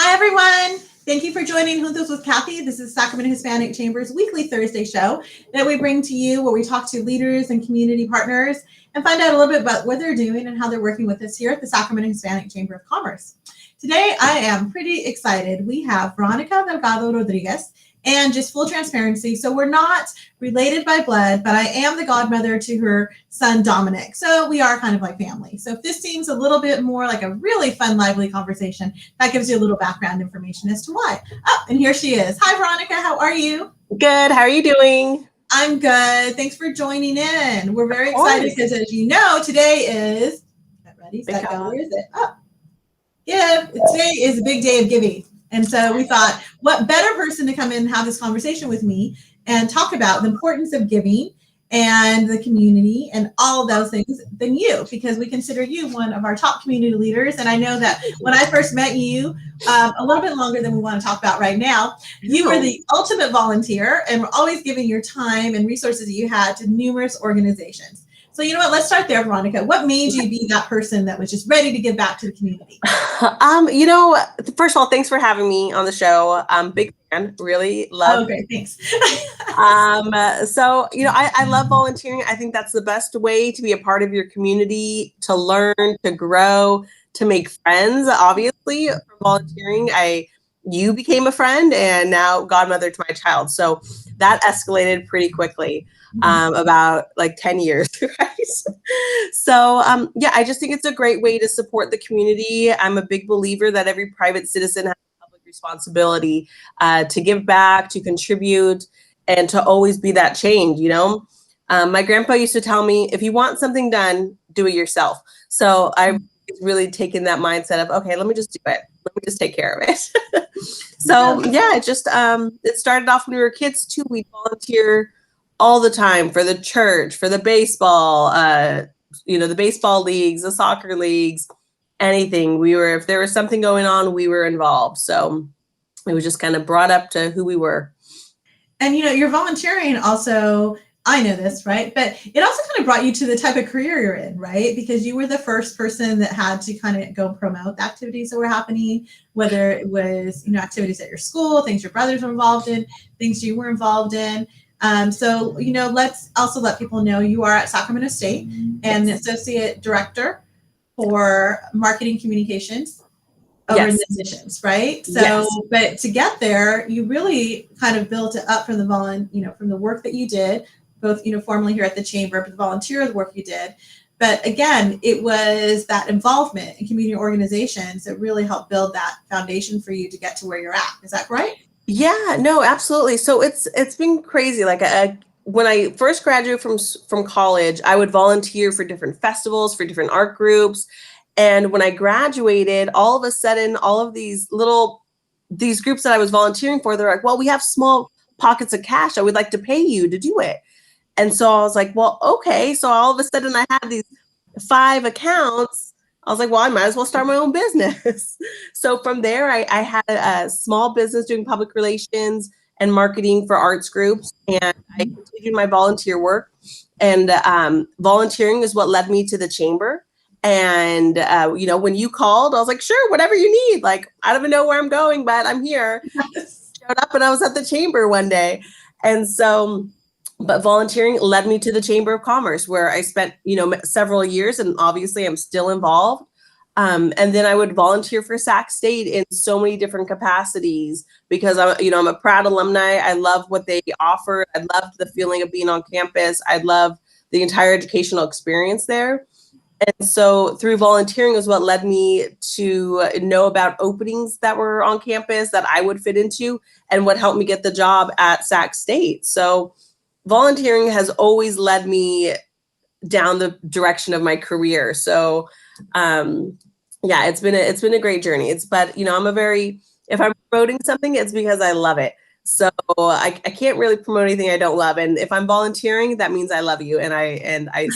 Hi, everyone. Thank you for joining Juntos with Cathy. This is Sacramento Hispanic Chamber's weekly Thursday show that we bring to you where we talk to leaders and community partners and find out a little bit about what they're doing and how they're working with us here at the Sacramento Hispanic Chamber of Commerce. Today, I am pretty excited. We have Veronica Delgado Rodriguez, and just full transparency, so we're not related by blood, but I am the godmother to her son, Dominic. So we are kind of like family. So if this seems a little bit more like a really fun, lively conversation, that gives you a little background information as to why. Oh, and here she is. Hi, Veronica. How are you? Good. How are you doing? I'm good. Thanks for joining in. We're very excited because, as you know, today is, get ready, set, go. Where is it? Oh, yeah, today is a big day of giving. And so we thought, what better person to come in and have this conversation with me and talk about the importance of giving and the community and all of those things than you, because we consider you one of our top community leaders. And I know that when I first met you, a little bit longer than we want to talk about right now, you were the ultimate volunteer and were always giving your time and resources that you had to numerous organizations. So you know what, let's start there, Veronica. What made you be that person that was just ready to give back to the community? First of all, thanks for having me on the show. Big fan, really love. Oh, great, thanks. I love volunteering. I think that's the best way to be a part of your community, to learn, to grow, to make friends. Obviously, from volunteering, you became a friend and now godmother to my child. So that escalated pretty quickly. About like 10 years, right? So I just think it's a great way to support the community. I'm a big believer that every private citizen has a public responsibility to give back, to contribute, and to always be that change, you know? My grandpa used to tell me, if you want something done, do it yourself. So I've really taken that mindset of, okay, let me just do it. Let me just take care of it. It started off when we were kids too. We'd volunteer all the time for the church, for the baseball, the baseball leagues, the soccer leagues, anything. If there was something going on, we were involved. So it was just kind of brought up to who we were. And, you're volunteering also, I know this, right? But it also kind of brought you to the type of career you're in, right? Because you were the first person that had to kind of go promote the activities that were happening, whether it was, activities at your school, things your brothers were involved in, things you were involved in. Let's also let people know you are at Sacramento State and Associate Director for Marketing Communications over in the admissions, right? So, but to get there, you really kind of built it up from from the work that you did, both, formally here at the Chamber, but the volunteer work you did. But again, it was that involvement in community organizations that really helped build that foundation for you to get to where you're at. Is that right? Yeah, no, absolutely. So it's been crazy. Like when I first graduated from college, I would volunteer for different festivals, for different art groups. And when I graduated, all of a sudden, all of these groups that I was volunteering for, they're like, well, we have small pockets of cash. I would like to pay you to do it. And so I was like, well, okay. So all of a sudden I had these 5 accounts. I was like, well, I might as well start my own business. So from there, I had a small business doing public relations and marketing for arts groups. And I continued my volunteer work. And volunteering is what led me to the Chamber. And, when you called, I was like, sure, whatever you need. Like, I don't even know where I'm going, but I'm here. Showed up and I was at the Chamber one day. And so... But volunteering led me to the Chamber of Commerce, where I spent, several years, and obviously I'm still involved. And then I would volunteer for Sac State in so many different capacities because I'm a proud alumni. I love what they offer. I loved the feeling of being on campus. I love the entire educational experience there. And so through volunteering is what led me to know about openings that were on campus that I would fit into and what helped me get the job at Sac State. So volunteering has always led me down the direction of my career. So, it's been a great journey. If I'm promoting something, it's because I love it. So I can't really promote anything I don't love. And if I'm volunteering, that means I love you. And I.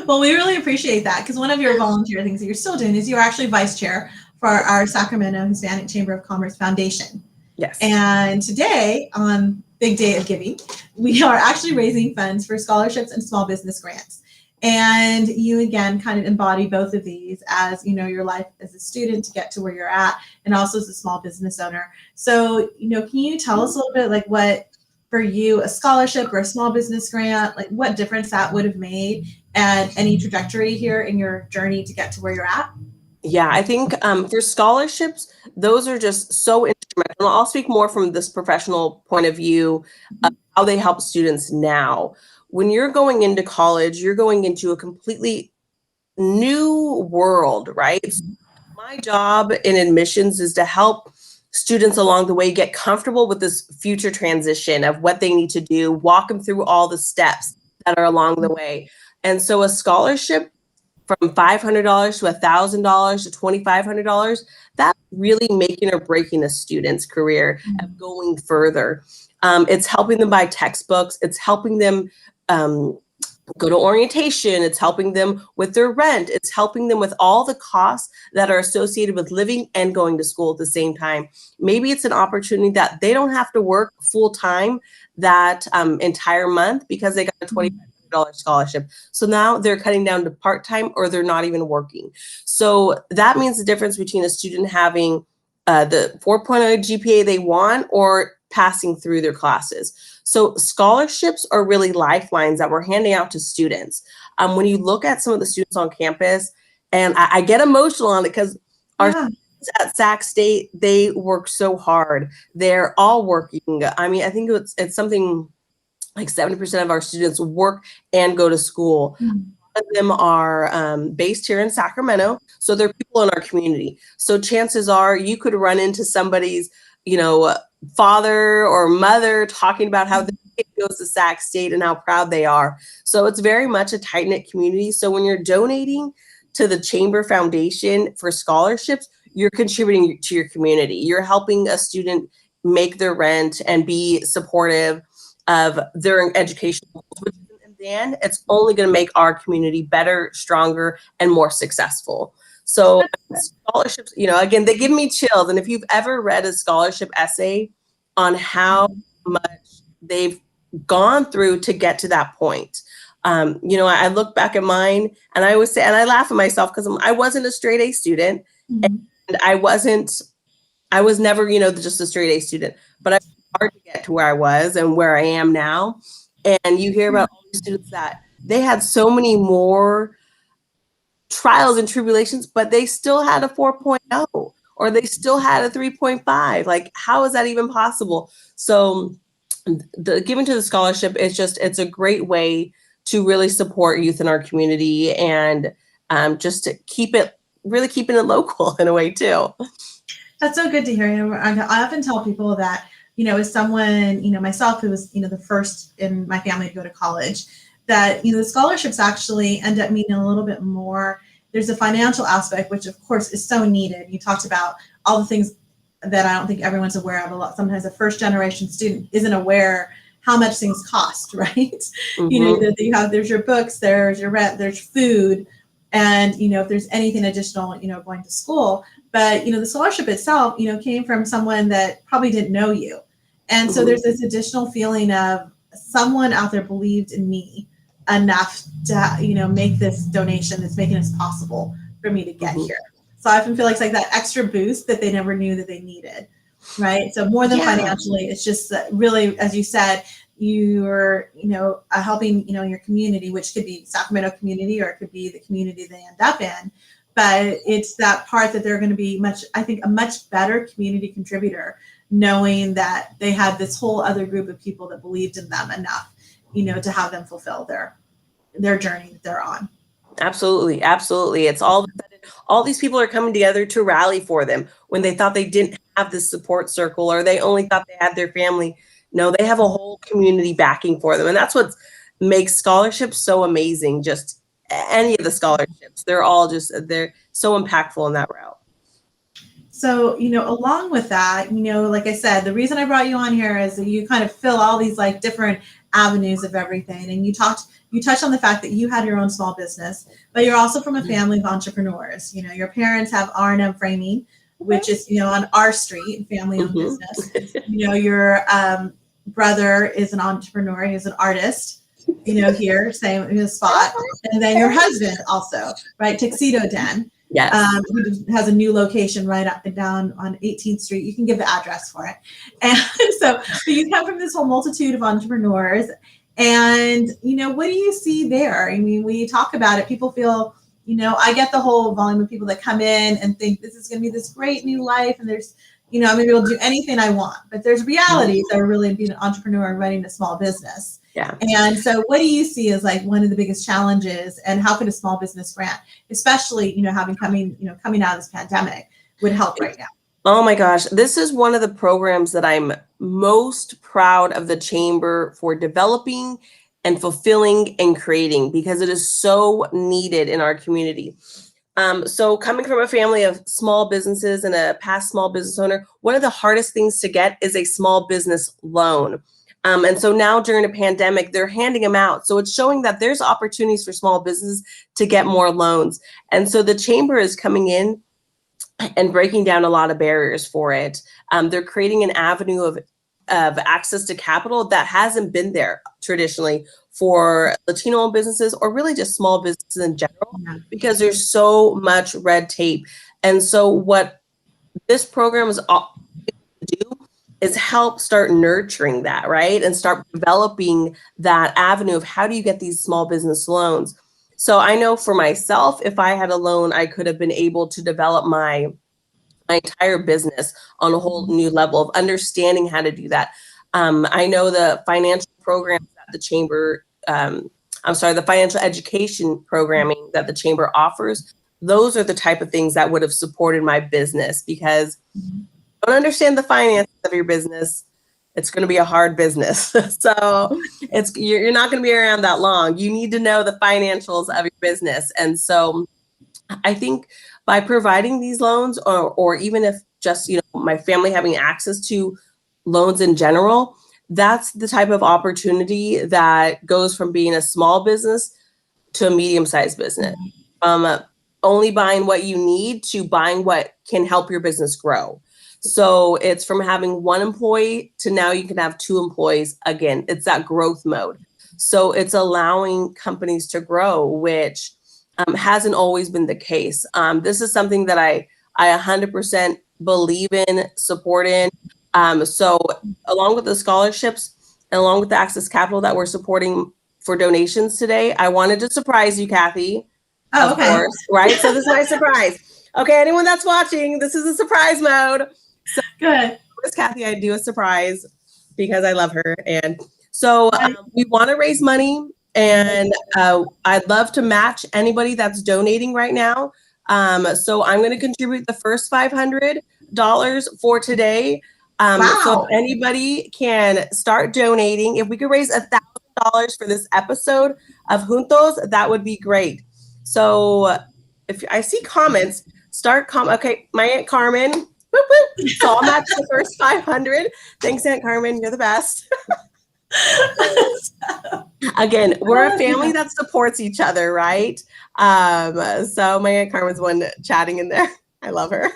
Well, we really appreciate that, because one of your volunteer things that you're still doing is you're actually vice chair for our Sacramento Hispanic Chamber of Commerce Foundation. Yes. And today, on Big Day of Giving, we are actually raising funds for scholarships and small business grants. And you again kind of embody both of these as, your life as a student to get to where you're at, and also as a small business owner. So, can you tell us a little bit like what for you a scholarship or a small business grant, like what difference that would have made and any trajectory here in your journey to get to where you're at? Yeah, I think for scholarships, those are just so instrumental. And I'll speak more from this professional point of view of how they help students now. When you're going into college, you're going into a completely new world, right? So my job in admissions is to help students along the way get comfortable with this future transition of what they need to do, walk them through all the steps that are along the way. And so a scholarship from $500 to $1,000 to $2,500, that's really making or breaking a student's career of going further. It's helping them buy textbooks. It's helping them go to orientation. It's helping them with their rent. It's helping them with all the costs that are associated with living and going to school at the same time. Maybe it's an opportunity that they don't have to work full time that entire month because they got a $2,500 scholarship. So now they're cutting down to part-time, or they're not even working. So that means the difference between a student having the 4.0 GPA they want or passing through their classes. So scholarships are really lifelines that we're handing out to students. When you look at some of the students on campus, and I get emotional on it because our students at Sac State, they work so hard. They're all working. I mean, I think it's something like 70% of our students work and go to school. A lot of them are based here in Sacramento, so they're people in our community. So chances are you could run into somebody's, father or mother talking about how their kid goes to Sac State and how proud they are. So it's very much a tight-knit community. So when you're donating to the Chamber Foundation for scholarships, you're contributing to your community. You're helping a student make their rent and be supportive of their education goals, which in the end, it's only going to make our community better, stronger, and more successful. So scholarships, again, they give me chills. And if you've ever read a scholarship essay on how much they've gone through to get to that point, I look back at mine and I always say, and I laugh at myself because I wasn't a straight A student, and I was never, just a straight A student, but I was hard to get to where I was and where I am now. And you hear about all these students that they had so many more trials and tribulations, but they still had a 4.0 or they still had a 3.5. Like, how is that even possible? So the giving to the scholarship is it's a great way to really support youth in our community and just to keeping it local in a way too. That's so good to hear. I often tell people that, as someone, myself, who was, the first in my family to go to college, that, the scholarships actually end up meaning a little bit more. There's a financial aspect, which of course is so needed. You talked about all the things that I don't think everyone's aware of. Sometimes a first generation student isn't aware how much things cost, right? That there's your books, there's your rent, there's food, and, if there's anything additional, going to school. But, the scholarship itself, came from someone that probably didn't know you. And so there's this additional feeling of someone out there believed in me enough to, make this donation that's making this possible for me to get here. So I often feel like it's like that extra boost that they never knew that they needed, right? So more than financially, it's just that really, as you said, you're, helping, your community, which could be Sacramento community, or it could be the community they end up in. But it's that part that they're going to be a much better community contributor, knowing that they had this whole other group of people that believed in them enough, to have them fulfill their journey that they're on. Absolutely. It's all these people are coming together to rally for them when they thought they didn't have this support circle, or they only thought they had their family. No, they have a whole community backing for them. And that's what makes scholarships so amazing. Just any of the scholarships, they're so impactful in that route. So, along with that, like I said, the reason I brought you on here is that you kind of fill all these like different avenues of everything. And you touched on the fact that you had your own small business, but you're also from a family of entrepreneurs. Your parents have R&M Framing, which is, on our street, family-owned business. Your brother is an entrepreneur. He's an artist. here, same in the spot. And then your husband also, right? Tuxedo Den. Yes. Who has a new location right up and down on 18th Street. You can give the address for it. And so you come from this whole multitude of entrepreneurs. And, what do you see there? I mean, when you talk about it, people feel, I get the whole volume of people that come in and think this is going to be this great new life. And there's, I'm going to be able to do anything I want. But there's realities that are really being an entrepreneur and running a small business. Yeah. And so what do you see as like one of the biggest challenges, and how could a small business grant, especially, coming out of this pandemic, would help right now? Oh my gosh, this is one of the programs that I'm most proud of the Chamber for developing and fulfilling and creating, because it is so needed in our community. So coming from a family of small businesses and a past small business owner, one of the hardest things to get is a small business loan. And so now during a pandemic, they're handing them out. So it's showing that there's opportunities for small businesses to get more loans. And so the Chamber is coming in and breaking down a lot of barriers for it. They're creating an avenue of access to capital that hasn't been there traditionally for Latino businesses, or really just small businesses in general, because there's so much red tape. And so what this program is able to do is help start nurturing that, right? And start developing that avenue of how do you get these small business loans. So I know for myself, if I had a loan, I could have been able to develop my entire business on a whole new level of understanding how to do that. I know the financial programs that the Chamber, the financial education programming that the Chamber offers, those are the type of things that would have supported my business, because don't understand the finances of your business, it's going to be a hard business. So you're not going to be around that long. You need to know the financials of your business. And so I think by providing these loans, or even if just, my family having access to loans in general, that's the type of opportunity that goes from being a small business to a medium-sized business. Only buying what you need to buying what can help your business grow. So it's from having one employee to now you can have 2 employees. Again, it's that growth mode. So it's allowing companies to grow, which hasn't always been the case. This is something that I 100% believe in, support in. So along with the scholarships and along with the Access Capital that we're supporting for donations today, I wanted to surprise you, Cathy. Oh, okay. Of course, right? So this is my surprise. Okay, anyone that's watching, this is a surprise mode. So good. With Cathy, I do a surprise because I love her. And so we want to raise money, and I'd love to match anybody that's donating right now. So I'm going to contribute the first $500 for today. Wow. So anybody can start donating. If we could raise $1,000 for this episode of Juntos, that would be great. So if I see comments, okay, my Aunt Carmen. Whoop, whoop. So I'll match the first 500. Thanks, Aunt Carmen. You're the best. Again, we're a family that supports each other, right? So my Aunt Carmen's one chatting in there. I love her.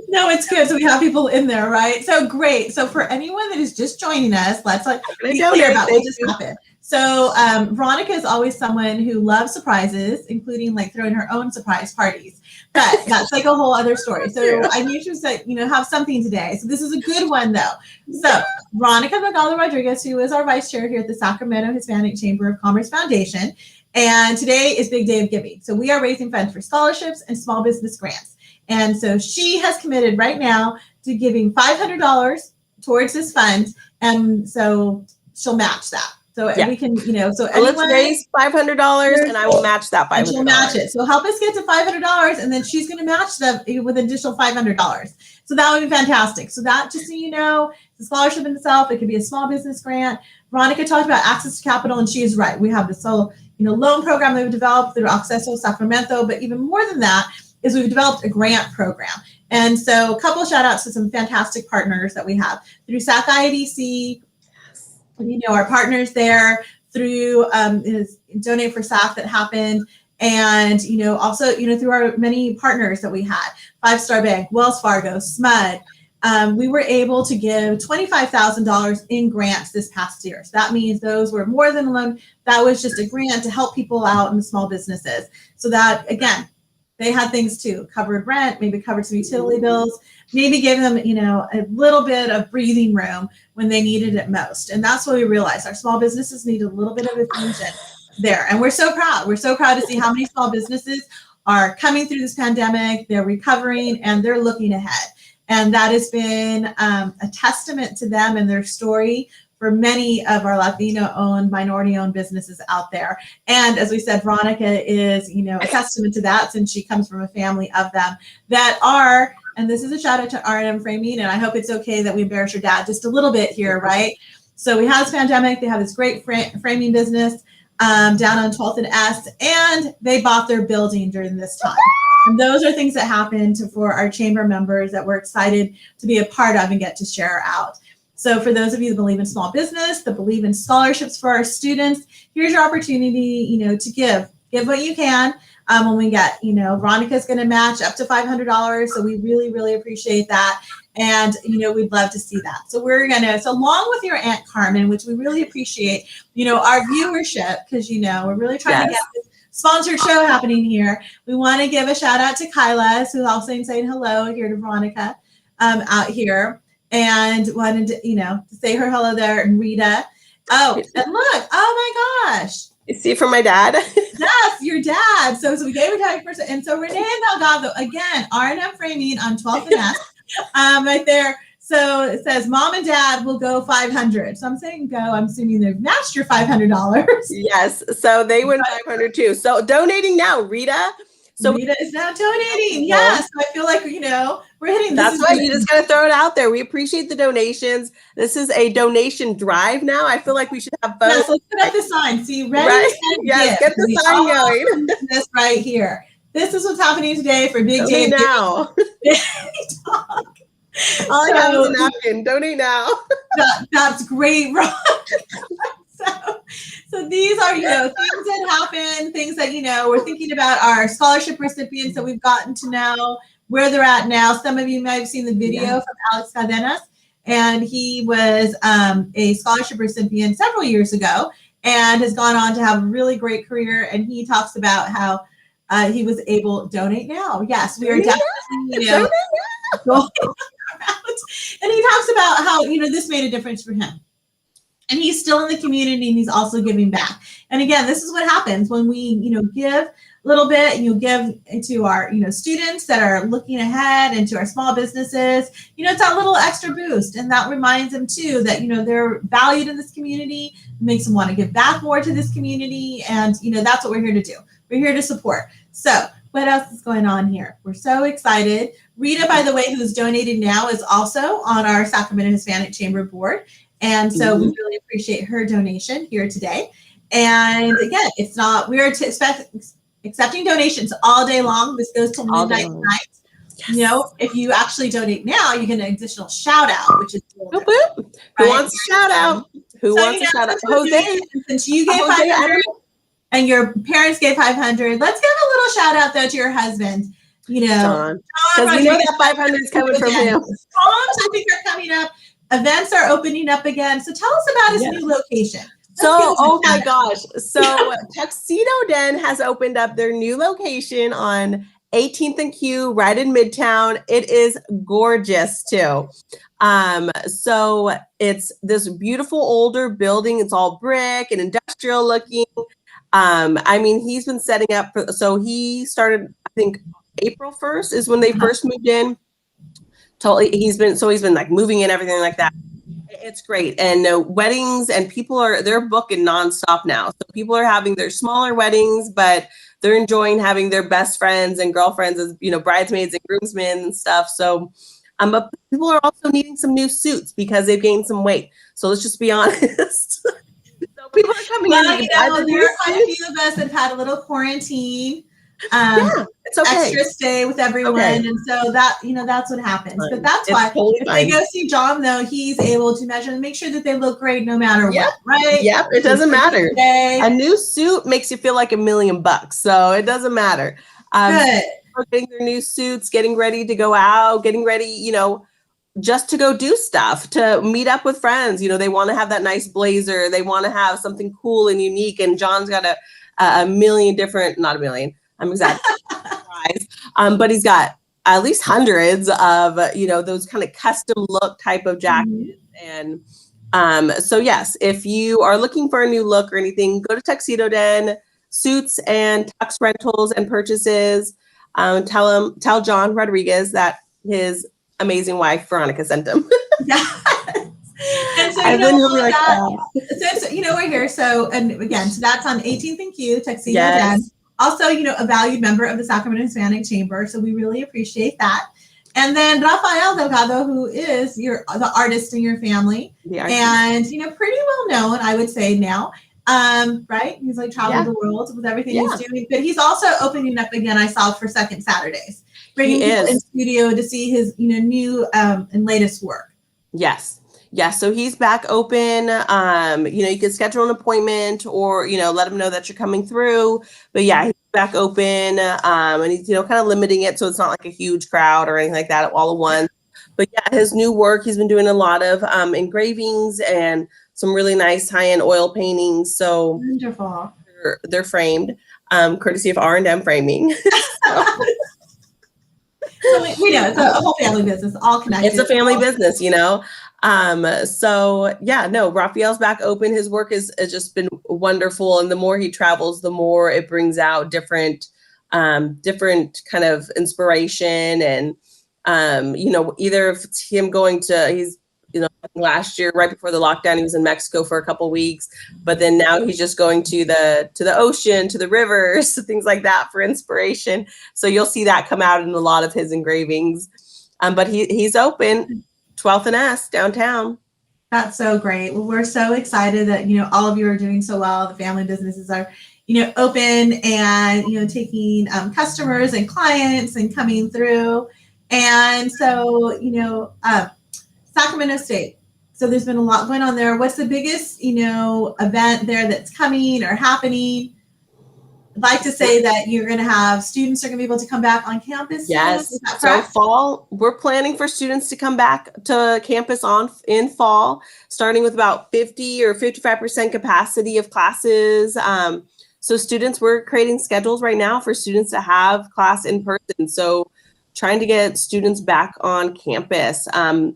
No, it's good. So we have people in there, right? So great. So for anyone that is just joining us, let's be clear about what just happened. So Veronica is always someone who loves surprises, including like throwing her own surprise parties. But that's like a whole other story. So I knew she was like, have something today. So this is a good one though. So Veronica Rodriguez, who is our vice chair here at the Sacramento Hispanic Chamber of Commerce Foundation. And today is Big Day of Giving. So we are raising funds for scholarships and small business grants. And so she has committed right now to giving $500 towards this fund. And so she'll match that. So we can, so let's raise $500 and I will match that $500. And she'll match it. So help us get to $500 and then she's going to match them with an additional $500. So that would be fantastic. So that, just so you know, the scholarship in itself, it could be a small business grant. Veronica talked about access to capital, and she is right. We have this whole, loan program that we've developed through Acceso Sacramento, but even more than that is we've developed a grant program. And so a couple of shout outs to some fantastic partners that we have through SAC IADC, our partners there, through Donate for SAC that happened. And, also, through our many partners that we had, 5 Star Bank, Wells Fargo, SMUD, we were able to give $25,000 in grants this past year. So that means those were more than a loan. That was just a grant to help people out in small businesses. So that, again, they had things too, covered rent, maybe covered some utility bills, maybe gave them, a little bit of breathing room when they needed it most. And that's what we realized. Our small businesses need a little bit of infusion there. And we're so proud. We're so proud to see how many small businesses are coming through this pandemic, they're recovering, and they're looking ahead. And that has been a testament to them and their story for many of our Latino-owned, minority-owned businesses out there. And as we said, Veronica is, a testament to that, since she comes from a family of them that are, and this is a shout out to R&M Framing, and I hope it's okay that we embarrass your dad just a little bit here, right? So we had this pandemic, they have this great framing business down on 12th and S, and they bought their building during this time. And those are things that happened for our chamber members that we're excited to be a part of and get to share out. So for those of you that believe in small business, that believe in scholarships for our students, here's your opportunity, to give what you can. When we get, Veronica's going to match up to $500. So we really, really appreciate that. And, we'd love to see that. So so along with your Aunt Carmen, which we really appreciate, our viewership, because, we're really trying to get this sponsored show happening here. We want to give a shout out to Kyla, who's also saying hello here to Veronica out here. And wanted to, to say her hello there, and Rita. Oh, and look, oh my gosh. You see from my dad? Yes, your dad. So we gave her tag person. And so Renee Delgado, again, R&M Framing on 12th and S, right there. So it says, Mom and Dad will go 500. So I'm saying go. I'm assuming they've matched your $500. Yes. So they win 500 too. So donating now, Rita. So Rita is now donating. Yes. So I feel like, we're hitting this. That's why you just got to throw it out there. We appreciate the donations. This is a donation drive now. I feel like we should have both. Yes, let's put up the sign. See, ready, right? set, Yes, get the sign going. This right here. This is what's happening today for Big Day now. All I have is a napkin. Donate now. That's great, Ron. So these are, things that happen, things that, we're thinking about our scholarship recipients that we've gotten to know where they're at now. Some of you might have seen the video from Alex Cadenas, and he was a scholarship recipient several years ago and has gone on to have a really great career. And he talks about how he was able to donate now. Yes, we are definitely, going around. And he talks about how, this made a difference for him. And he's still in the community, and he's also giving back. And again, this is what happens when we, give a little bit, give to our, students that are looking ahead, and to our small businesses, it's that little extra boost. And that reminds them too that, they're valued in this community, makes them want to give back more to this community. And, that's what we're here to do. We're here to support. So what else is going on here? We're so excited. Rita, by the way, who's donated now, is also on our Sacramento Hispanic Chamber board. And so we really appreciate her donation here today. And again, we are accepting donations all day long. This goes till midnight tonight. Yes. If you actually donate now, you get an additional shout out, which is cool. Whoop, whoop. Who wants a shout out? Who wants a shout out? Jose. Since you gave 500 and your parents gave 500, let's give a little shout out though to your husband. John, because we know that 500 is coming from him. Songs, I think, are coming up. Events are opening up again. So tell us about his new location. Oh my gosh. So Tuxedo Den has opened up their new location on 18th and Q right in Midtown. It is gorgeous too. So it's this beautiful older building. It's all brick and industrial looking. He's been setting up so he started, I think April 1st is when they first moved in. Totally. He's been like moving in, everything like that. It's great. And weddings, and they're booking nonstop now. So people are having their smaller weddings, but they're enjoying having their best friends and girlfriends as, bridesmaids and groomsmen and stuff. So, but people are also needing some new suits because they've gained some weight. So let's just be honest. So people are coming in. There are quite a few of us that have had a little quarantine. It's okay. Extra stay with everyone, and so that that's what happens. But that's why totally if they go see John, though, he's able to measure and make sure that they look great no matter what, right? Yep, it doesn't matter. A new suit makes you feel like $1 million, so it doesn't matter. Good. Getting their new suits, getting ready to go out, getting ready, just to go do stuff, to meet up with friends. You know, they want to have that nice blazer. They want to have something cool and unique. And John's got a million different, not a million, I'm exaggerating, but he's got at least hundreds of, you know, those kind of custom look type of jackets. And so yes, if you are looking for a new look or anything, go to Tuxedo Den, suits and tux rentals and purchases. Tell John Rodriguez that his amazing wife Veronica sent him. And so, and then he'll be like, oh. so you know, we're here. So, and again, so that's on 18th and Q, Tuxedo Den. Also, you know, a valued member of the Sacramento Hispanic Chamber. So we really appreciate that. And then Rafael Delgado, who is the artist in your family, and you know, pretty well known, I would say now. Right? He's like traveled the world with everything he's doing, but he's also opening up again. I saw for Second Saturdays, bringing people in studio to see his, you know, new and latest work. Yes. So he's back open. You know, you can schedule an appointment or, you know, let him know that you're coming through. But yeah, he's back open, and he's, you know, kind of limiting it so it's not like a huge crowd or anything like that all at once. But yeah, his new work, he's been doing a lot of engravings and some really nice high-end oil paintings. So wonderful. They're framed, courtesy of R&M Framing. So we know it's a whole family business, all connected. It's a family business, you know. So yeah, no, Raphael's back open. His work has just been wonderful. And the more he travels, the more it brings out different kind of inspiration. And, you know, either if it's him he's, you know, last year, right before the lockdown, he was in Mexico for a couple of weeks, but then now he's just going to the ocean, to the rivers, things like that for inspiration. So you'll see that come out in a lot of his engravings. But he's open 12th and S downtown. That's so great. Well, we're so excited that, you know, all of you are doing so well. The family businesses are, you know, open and, you know, taking customers and clients and coming through. And so, you know, Sacramento State. So there's been a lot going on there. What's the biggest, you know, event there that's coming or happening? I'd like to say that you're going to have students are going to be able to come back on campus. Yes. So fall, we're planning for students to come back to campus in fall, starting with about 50 or 55% capacity of classes. So students, we're creating schedules right now for students to have class in person. So trying to get students back on campus.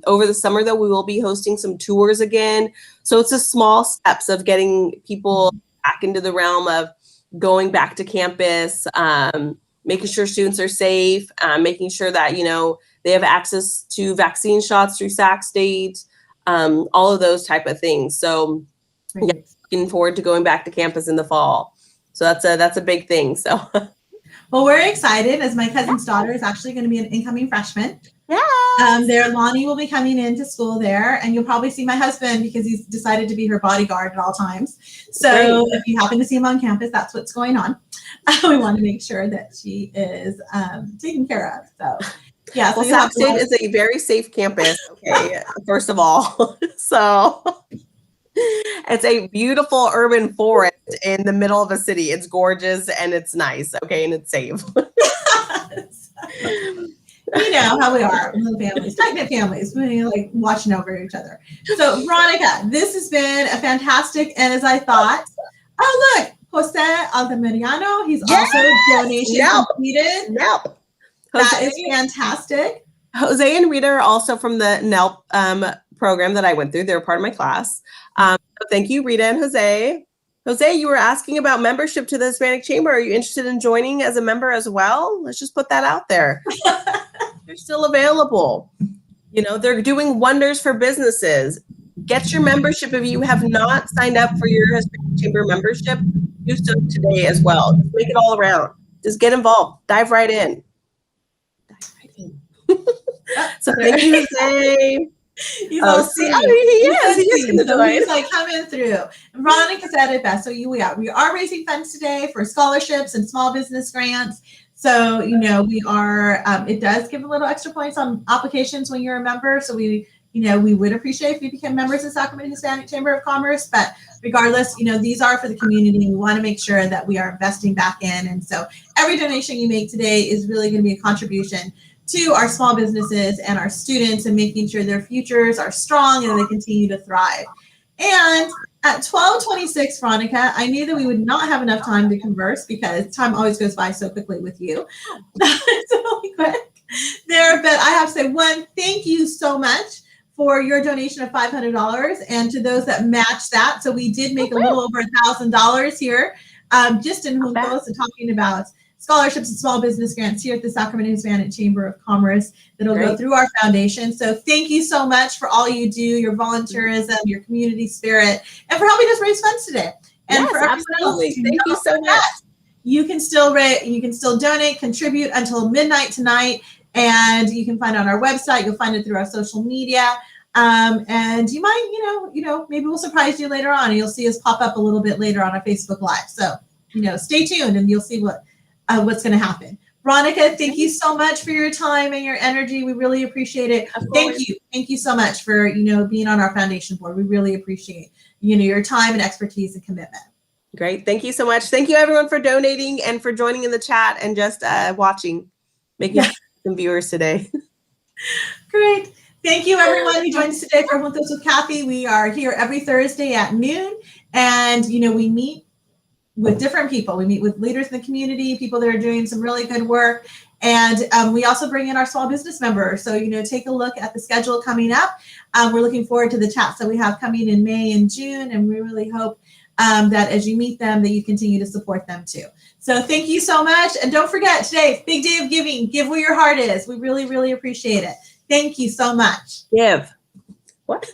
Over the summer, though, we will be hosting some tours again. So it's a small steps of getting people back into the realm of going back to campus, making sure students are safe, making sure that, you know, they have access to vaccine shots through Sac State, all of those type of things. So yeah, looking forward to going back to campus in the fall. So that's a big thing. So. Well, we're excited as my cousin's daughter is actually going to be an incoming freshman. Yeah. Lonnie will be coming into school there, and you'll probably see my husband because he's decided to be her bodyguard at all times. So if you happen to see him on campus, that's what's going on. We want to make sure that she is taken care of. So yeah. Well, Sac State is a very safe campus. Okay, first of all, so. It's a beautiful urban forest in the middle of a city. It's gorgeous and it's nice. Okay. And it's safe. You know how we are with families, tight-knit families, we like watching over each other. So Veronica, this has been a fantastic, and as I thought, oh look, Jose Altamiriano, he's also donation completed. That is fantastic. Jose and Rita are also from the NELP program that I went through. They were part of my class. Thank you, Rita and Jose. Jose, you were asking about membership to the Hispanic Chamber. Are you interested in joining as a member as well? Let's just put that out there. They're still available. You know, they're doing wonders for businesses. Get your membership. If you have not signed up for your Hispanic Chamber membership, do so today as well. Just make it all around. Just get involved. Dive right in. So thank you, Jose. He's all he is going to join. He's like coming through. Veronica said it best. So we are raising funds today for scholarships and small business grants. So, you know, we are, it does give a little extra points on applications when you're a member. So we would appreciate if you became members of Sacramento Hispanic Chamber of Commerce, but regardless, you know, these are for the community. We want to make sure that we are investing back in. And so every donation you make today is really going to be a contribution to our small businesses and our students and making sure their futures are strong and they continue to thrive. And at 12:26, Veronica, I knew that we would not have enough time to converse because time always goes by so quickly with you. It's really quick there, but I have to say, one, thank you so much for your donation of $500 and to those that matched that. So we did make a little over $1,000 here just in Juntos and talking about scholarships and small business grants here at the Sacramento Hispanic Chamber of Commerce that'll go through our foundation. So thank you so much for all you do, your volunteerism, your community spirit, and for helping us raise funds today. And for everyone else, thank you so much. You can still donate, contribute until midnight tonight, and you can find it on our website. You'll find it through our social media. And you might, maybe we'll surprise you later on and you'll see us pop up a little bit later on our Facebook Live. So, stay tuned and you'll see what's going to happen. Veronica, thank you so much for your time and your energy. We really appreciate it. Thank you. Thank you so much for, being on our foundation board. We really appreciate, your time and expertise and commitment. Great. Thank you so much. Thank you everyone for donating and for joining in the chat and just watching, making some viewers today. Great. Thank you everyone who joined us today for Juntos with Cathy. We are here every Thursday at noon and, we meet with different people. We meet with leaders in the community, people that are doing some really good work. And we also bring in our small business members. So, take a look at the schedule coming up. We're looking forward to the chats that we have coming in May and June. And we really hope that as you meet them, that you continue to support them too. So thank you so much. And don't forget today, big day of giving. Give where your heart is. We really, really appreciate it. Thank you so much. Give. What?